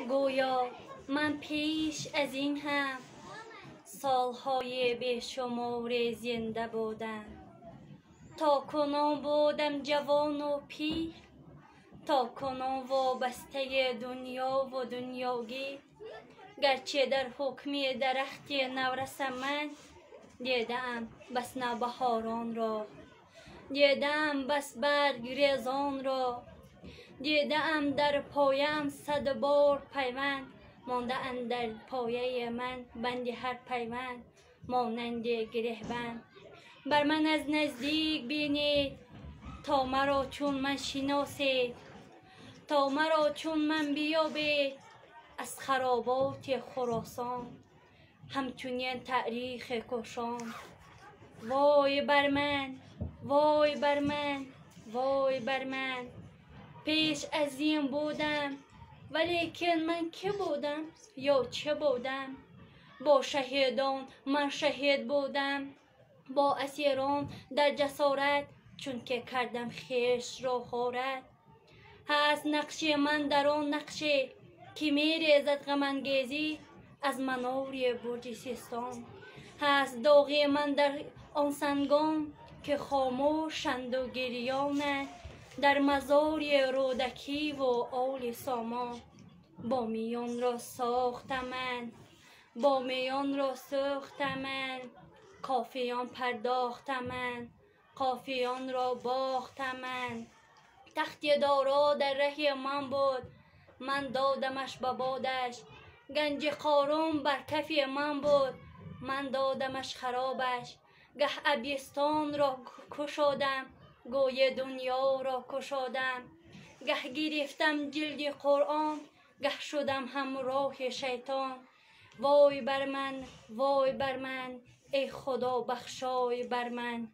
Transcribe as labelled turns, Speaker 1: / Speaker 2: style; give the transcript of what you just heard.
Speaker 1: گویا من پیش از این هم سالهای بیشمار زنده بودم. تا کنون بودم جوان و پیر، تا کنون وابسته دنیا و دنیاگی. گرچه در حکم درخت نورس من دیدم بس نوبهاران را، دیدم بس برگ ریزان را، دیدم در پایم 100 بار پیوند مانده اندر پایه من، بند هر پیوند مانند گره بند. بر من از نزدیک بینید تا مرا چون من شناسید، تا مرا چون من بیابید از خرابات خراسان همچنین تاریخ کشان. وای بر من، وای بر من، وای بر من، پیش از این بودم ولیکن من که بودم یا چه بودم؟ با شهیدان من شهید بودم، با اسیران در جسارت چون که کردم خویش را غارت. هست نقش من در آن نقشه که می ریزد غم انگیزی از منار برج سیستان. هست داغ من در آن سنگان که خاموشند و گریانند در مزار رودکی و آل سامان. بامیان را ساختم من، بامیان را ساختم من، کافیان پرداختم من، کافیان را باختم من. تخت دارا در ره من بود من دادمش به بادش، گنج قارون بر کف من بود من دادمش خرابش. گه ابیستان را کشادم گوی دنیا را کشادم، گه گرفتم جلد قرآن گه شدم همراه شیطان. وای بر من، وای بر من، ای خدا بخشای بر من.